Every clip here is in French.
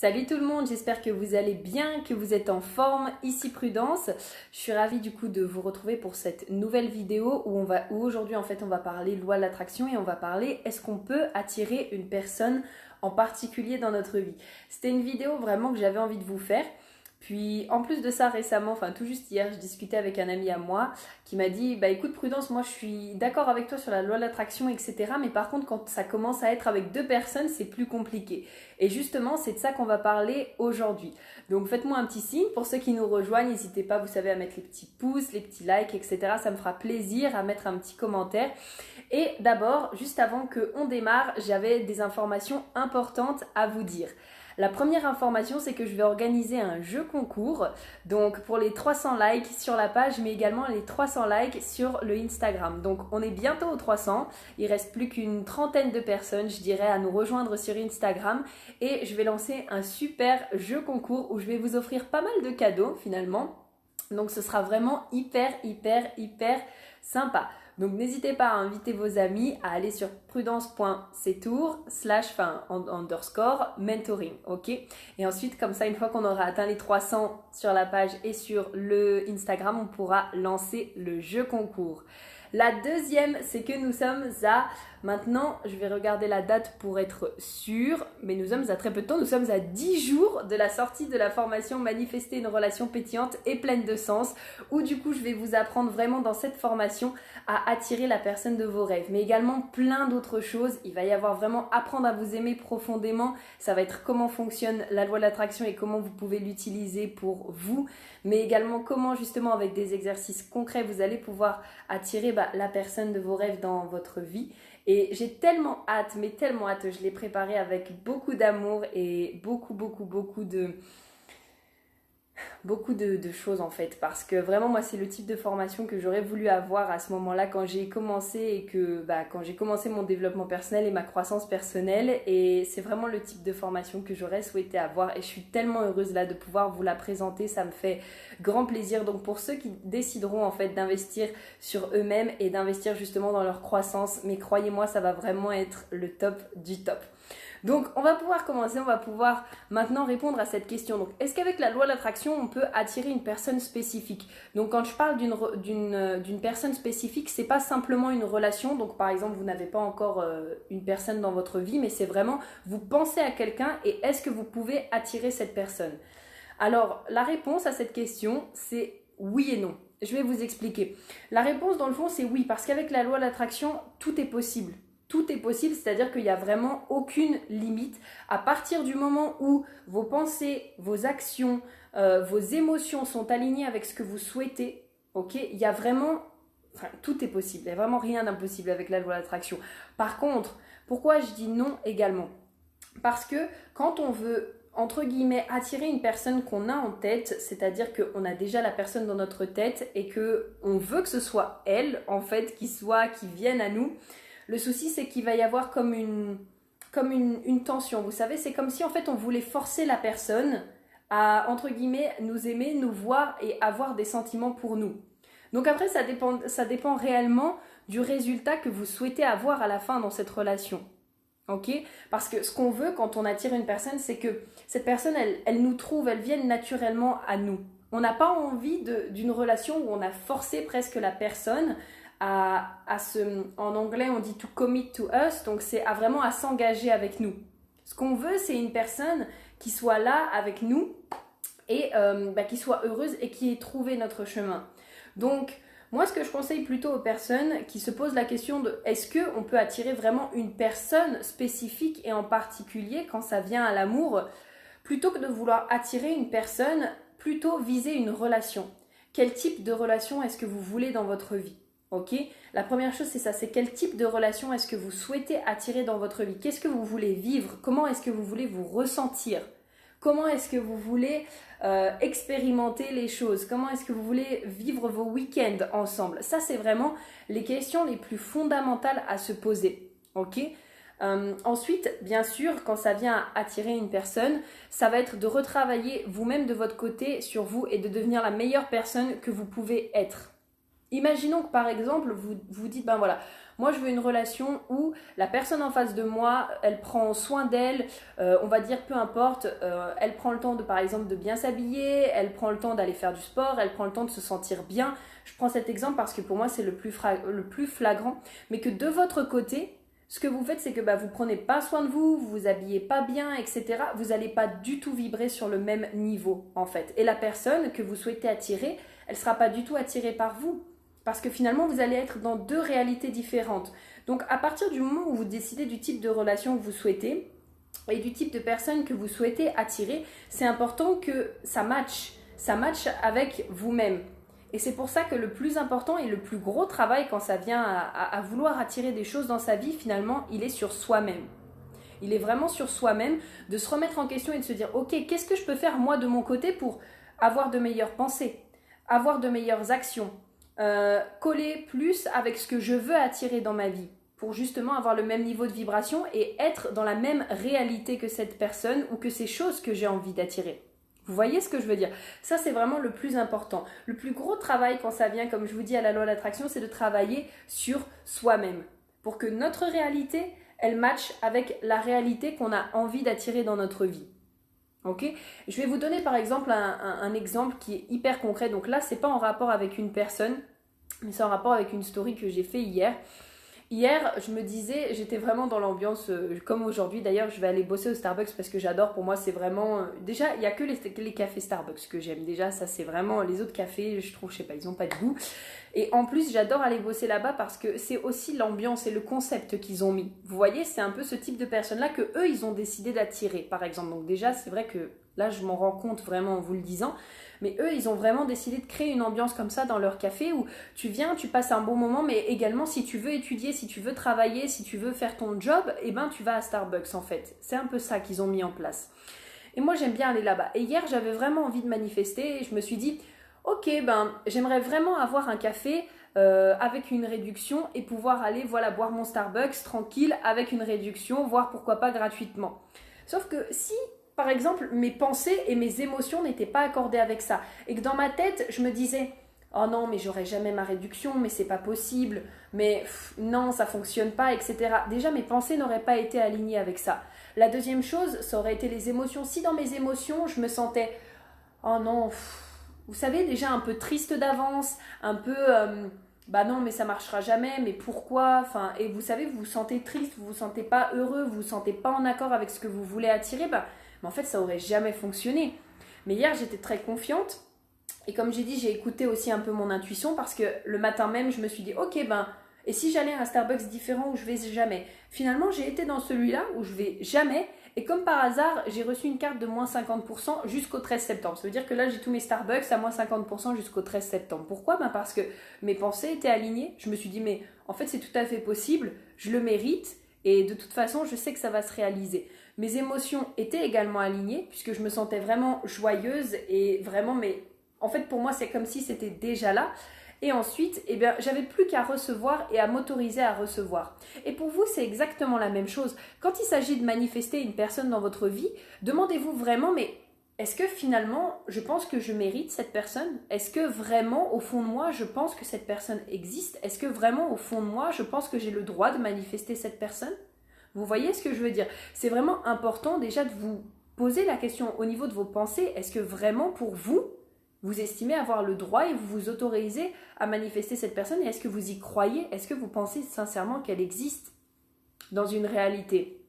Salut tout le monde, j'espère que vous allez bien, que vous êtes en forme. Ici Prudence, je suis ravie du coup de vous retrouver pour cette nouvelle vidéo où aujourd'hui en fait on va parler loi de l'attraction et on va parler est-ce qu'on peut attirer une personne en particulier dans notre vie. C'était une vidéo vraiment que j'avais envie de vous faire. Puis en plus de ça récemment, enfin tout juste hier, je discutais avec un ami à moi qui m'a dit bah écoute Prudence, moi je suis d'accord avec toi sur la loi de l'attraction etc. Mais par contre quand ça commence à être avec deux personnes c'est plus compliqué. Et justement c'est de ça qu'on va parler aujourd'hui. Donc faites-moi un petit signe, pour ceux qui nous rejoignent, n'hésitez pas vous savez à mettre les petits pouces, les petits likes etc. Ça me fera plaisir à mettre un petit commentaire. Et d'abord, juste avant qu'on démarre, j'avais des informations importantes à vous dire. La première information, c'est que je vais organiser un jeu concours, donc pour les 300 likes sur la page, mais également les 300 likes sur le Instagram. Donc on est bientôt aux 300, il reste plus qu'une trentaine de personnes, je dirais, à nous rejoindre sur Instagram. Et je vais lancer un super jeu concours où je vais vous offrir pas mal de cadeaux finalement. Donc ce sera vraiment hyper sympa. Donc n'hésitez pas à inviter vos amis à aller sur prudence.ctour / mentoring, ok? Et ensuite, comme ça, une fois qu'on aura atteint les 300 sur la page et sur le Instagram, on pourra lancer le jeu concours. La deuxième, c'est que nous sommes à, maintenant, je vais regarder la date pour être sûre, mais nous sommes à très peu de temps, nous sommes à 10 jours de la sortie de la formation Manifester une relation pétillante et pleine de sens, où du coup, je vais vous apprendre vraiment dans cette formation à attirer la personne de vos rêves, mais également plein d'autres choses. Il va y avoir vraiment apprendre à vous aimer profondément, ça va être comment fonctionne la loi de l'attraction et comment vous pouvez l'utiliser pour vous, mais également comment justement avec des exercices concrets, vous allez pouvoir attirer la personne de vos rêves dans votre vie. Et j'ai tellement hâte, mais tellement hâte, je l'ai préparé avec beaucoup d'amour et beaucoup de choses en fait, parce que vraiment moi c'est le type de formation que j'aurais voulu avoir à ce moment-là quand j'ai commencé et que quand j'ai commencé mon développement personnel et ma croissance personnelle, et c'est vraiment le type de formation que j'aurais souhaité avoir et je suis tellement heureuse là de pouvoir vous la présenter, ça me fait grand plaisir. Donc pour ceux qui décideront en fait d'investir sur eux-mêmes et d'investir justement dans leur croissance, mais croyez-moi ça va vraiment être le top du top. Donc on va pouvoir commencer, on va pouvoir maintenant répondre à cette question. Donc est-ce qu'avec la loi de l'attraction on peut attirer une personne spécifique? Donc quand je parle d'une personne spécifique, c'est pas simplement une relation. Donc par exemple vous n'avez pas encore une personne dans votre vie, mais c'est vraiment vous pensez à quelqu'un et est-ce que vous pouvez attirer cette personne? Alors la réponse à cette question c'est oui et non. Je vais vous expliquer. La réponse dans le fond c'est oui, parce qu'avec la loi de l'attraction tout est possible. Tout est possible, c'est-à-dire qu'il n'y a vraiment aucune limite. À partir du moment où vos pensées, vos actions, vos émotions sont alignées avec ce que vous souhaitez, ok, il y a vraiment, tout est possible. Il n'y a vraiment rien d'impossible avec la loi de l'attraction. Par contre, pourquoi je dis non également? Parce que quand on veut entre guillemets attirer une personne qu'on a en tête, c'est-à-dire qu'on a déjà la personne dans notre tête et qu'on veut que ce soit elle en fait qui vienne à nous. Le souci, c'est qu'il va y avoir comme une tension. Vous savez, c'est comme si en fait on voulait forcer la personne à, entre guillemets, nous aimer, nous voir et avoir des sentiments pour nous. Donc après, ça dépend réellement du résultat que vous souhaitez avoir à la fin dans cette relation. Ok? Parce que ce qu'on veut quand on attire une personne, c'est que cette personne, elle nous trouve, elle vienne naturellement à nous. On n'a pas envie d'une relation où on a forcé presque la personne en anglais on dit to commit to us, donc c'est vraiment à s'engager avec nous. Ce qu'on veut, c'est une personne qui soit là avec nous et qui soit heureuse et qui ait trouvé notre chemin. Donc moi, ce que je conseille plutôt aux personnes qui se posent la question de est-ce qu'on peut attirer vraiment une personne spécifique et en particulier quand ça vient à l'amour, plutôt que de vouloir attirer une personne, plutôt viser une relation. Quel type de relation est-ce que vous voulez dans votre vie? Ok, la première chose c'est ça, c'est quel type de relation est-ce que vous souhaitez attirer dans votre vie? Qu'est-ce que vous voulez vivre? Comment est-ce que vous voulez vous ressentir? Comment est-ce que vous voulez expérimenter les choses? Comment est-ce que vous voulez vivre vos week-ends ensemble? Ça c'est vraiment les questions les plus fondamentales à se poser. Ok, ensuite, bien sûr, quand ça vient à attirer une personne, ça va être de retravailler vous-même de votre côté sur vous et de devenir la meilleure personne que vous pouvez être. Imaginons que par exemple, vous vous dites, ben voilà, moi je veux une relation où la personne en face de moi, elle prend soin d'elle, on va dire peu importe, elle prend le temps de par exemple de bien s'habiller, elle prend le temps d'aller faire du sport, elle prend le temps de se sentir bien. Je prends cet exemple parce que pour moi c'est le plus flagrant, mais que de votre côté, ce que vous faites, c'est que bah, vous prenez pas soin de vous, vous vous habillez pas bien, etc. Vous n'allez pas du tout vibrer sur le même niveau, en fait. Et la personne que vous souhaitez attirer, elle sera pas du tout attirée par vous. Parce que finalement, vous allez être dans deux réalités différentes. Donc, à partir du moment où vous décidez du type de relation que vous souhaitez et du type de personne que vous souhaitez attirer, c'est important que ça matche. Ça matche avec vous-même. Et c'est pour ça que le plus important et le plus gros travail quand ça vient à vouloir attirer des choses dans sa vie, finalement, il est sur soi-même. Il est vraiment sur soi-même, de se remettre en question et de se dire, ok, qu'est-ce que je peux faire moi de mon côté pour avoir de meilleures pensées, avoir de meilleures actions, coller plus avec ce que je veux attirer dans ma vie, pour justement avoir le même niveau de vibration et être dans la même réalité que cette personne ou que ces choses que j'ai envie d'attirer. Vous voyez ce que je veux dire? Ça, c'est vraiment le plus important. Le plus gros travail quand ça vient, comme je vous dis, à la loi de l'attraction, c'est de travailler sur soi-même. Pour que notre réalité, elle matche avec la réalité qu'on a envie d'attirer dans notre vie. Ok? Je vais vous donner par exemple un exemple qui est hyper concret. Donc là, c'est pas en rapport avec une personne, mais c'est en rapport avec une story que j'ai fait hier. Hier, je me disais, j'étais vraiment dans l'ambiance, comme aujourd'hui d'ailleurs, je vais aller bosser au Starbucks parce que j'adore, pour moi c'est vraiment... déjà, il n'y a que les cafés Starbucks que j'aime, déjà ça c'est vraiment, les autres cafés, je trouve, je sais pas, ils n'ont pas de goût. Et en plus, j'adore aller bosser là-bas parce que c'est aussi l'ambiance et le concept qu'ils ont mis. Vous voyez, c'est un peu ce type de personnes-là que eux, ils ont décidé d'attirer, par exemple. Donc déjà, c'est vrai que là, je m'en rends compte vraiment en vous le disant. Mais eux, ils ont vraiment décidé de créer une ambiance comme ça dans leur café où tu viens, tu passes un bon moment, mais également si tu veux étudier, si tu veux travailler, si tu veux faire ton job, eh ben tu vas à Starbucks en fait. C'est un peu ça qu'ils ont mis en place. Et moi, j'aime bien aller là-bas. Et hier, j'avais vraiment envie de manifester et je me suis dit, ok, ben j'aimerais vraiment avoir un café avec une réduction et pouvoir aller voilà, boire mon Starbucks tranquille avec une réduction, voire pourquoi pas gratuitement. Sauf que si par exemple, mes pensées et mes émotions n'étaient pas accordées avec ça. Et que dans ma tête, je me disais, oh non, mais j'aurai jamais ma réduction, mais c'est pas possible, mais non, ça fonctionne pas, etc. Déjà, mes pensées n'auraient pas été alignées avec ça. La deuxième chose, ça aurait été les émotions. Si dans mes émotions, je me sentais, oh non, vous savez, déjà un peu triste d'avance, un peu... bah non mais ça marchera jamais, mais pourquoi, enfin, et vous savez, vous vous sentez triste, vous vous sentez pas heureux, vous vous sentez pas en accord avec ce que vous voulez attirer, bah mais en fait ça aurait jamais fonctionné. Mais hier j'étais très confiante et comme j'ai dit, j'ai écouté aussi un peu mon intuition parce que le matin même je me suis dit ok ben et si j'allais à un Starbucks différent où je vais jamais. Finalement j'ai été dans celui-là où je vais jamais et comme par hasard j'ai reçu une carte de moins 50% jusqu'au 13 septembre. Ça veut dire que là j'ai tous mes Starbucks à moins 50% jusqu'au 13 septembre. Pourquoi? Ben parce que mes pensées étaient alignées. Je me suis dit mais en fait c'est tout à fait possible, je le mérite et de toute façon je sais que ça va se réaliser. Mes émotions étaient également alignées puisque je me sentais vraiment joyeuse et vraiment, mais en fait pour moi c'est comme si c'était déjà là. Et ensuite, eh bien, j'avais plus qu'à recevoir et à m'autoriser à recevoir. Et pour vous, c'est exactement la même chose. Quand il s'agit de manifester une personne dans votre vie, demandez-vous vraiment, mais est-ce que finalement, je pense que je mérite cette personne? Est-ce que vraiment, au fond de moi, je pense que cette personne existe? Est-ce que vraiment, au fond de moi, je pense que j'ai le droit de manifester cette personne? Vous voyez ce que je veux dire? C'est vraiment important déjà de vous poser la question au niveau de vos pensées. Est-ce que vraiment pour vous, vous estimez avoir le droit et vous vous autorisez à manifester cette personne? Et est-ce que vous y croyez? Est-ce que vous pensez sincèrement qu'elle existe dans une réalité?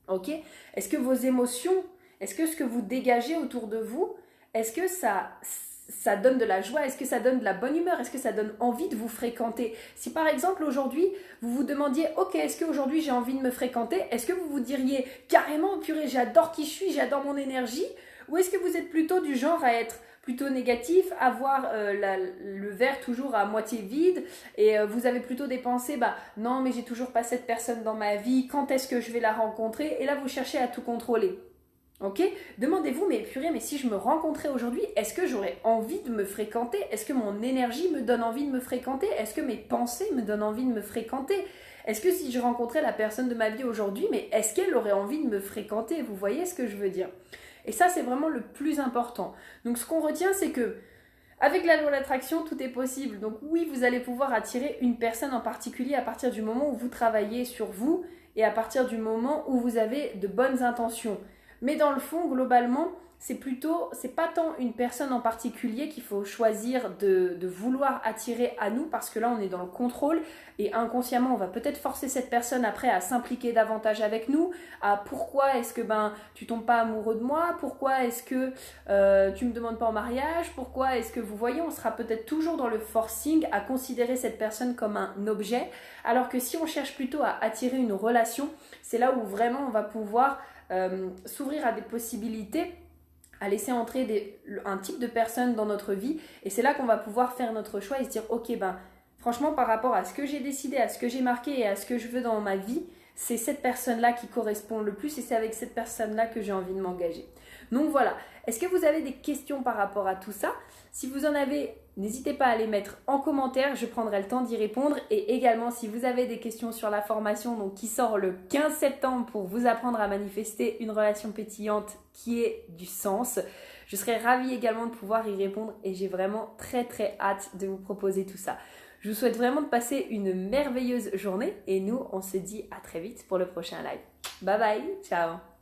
Ok? Est-ce que vos émotions, est-ce que ce que vous dégagez autour de vous, est-ce que ça donne de la joie? Est-ce que ça donne de la bonne humeur? Est-ce que ça donne envie de vous fréquenter? Si par exemple aujourd'hui, vous vous demandiez, ok, est-ce qu'aujourd'hui j'ai envie de me fréquenter? Est-ce que vous vous diriez carrément, purée, j'adore qui je suis, j'adore mon énergie? Ou est-ce que vous êtes plutôt du genre à être plutôt négatif, à voir le verre toujours à moitié vide et vous avez plutôt des pensées, bah non mais j'ai toujours pas cette personne dans ma vie, quand est-ce que je vais la rencontrer? Et là vous cherchez à tout contrôler. Ok? Demandez-vous, mais purée, mais si je me rencontrais aujourd'hui, est-ce que j'aurais envie de me fréquenter? Est-ce que mon énergie me donne envie de me fréquenter? Est-ce que mes pensées me donnent envie de me fréquenter? Est-ce que si je rencontrais la personne de ma vie aujourd'hui, mais est-ce qu'elle aurait envie de me fréquenter? Vous voyez ce que je veux dire? Et ça, c'est vraiment le plus important. Donc, ce qu'on retient, c'est que Avec la loi d'attraction, tout est possible. Donc oui, vous allez pouvoir attirer une personne en particulier à partir du moment où vous travaillez sur vous et à partir du moment où vous avez de bonnes intentions. Mais dans le fond, globalement, c'est pas tant une personne en particulier qu'il faut choisir de vouloir attirer à nous, parce que là on est dans le contrôle et inconsciemment on va peut-être forcer cette personne après à s'impliquer davantage avec nous, à pourquoi est-ce que tu tombes pas amoureux de moi, pourquoi est-ce que tu me demandes pas en mariage, pourquoi est-ce que vous voyez, on sera peut-être toujours dans le forcing à considérer cette personne comme un objet, alors que si on cherche plutôt à attirer une relation, c'est là où vraiment on va pouvoir s'ouvrir à des possibilités, à laisser entrer un type de personne dans notre vie, et c'est là qu'on va pouvoir faire notre choix et se dire ok, franchement par rapport à ce que j'ai décidé, à ce que j'ai marqué et à ce que je veux dans ma vie, c'est cette personne-là qui correspond le plus et c'est avec cette personne-là que j'ai envie de m'engager. Donc voilà, est-ce que vous avez des questions par rapport à tout ça? Si vous en avez, n'hésitez pas à les mettre en commentaire, je prendrai le temps d'y répondre. Et également, si vous avez des questions sur la formation donc, qui sort le 15 septembre pour vous apprendre à manifester une relation pétillante qui ait du sens, je serai ravie également de pouvoir y répondre et j'ai vraiment très très hâte de vous proposer tout ça. Je vous souhaite vraiment de passer une merveilleuse journée et nous, on se dit à très vite pour le prochain live. Bye bye, ciao!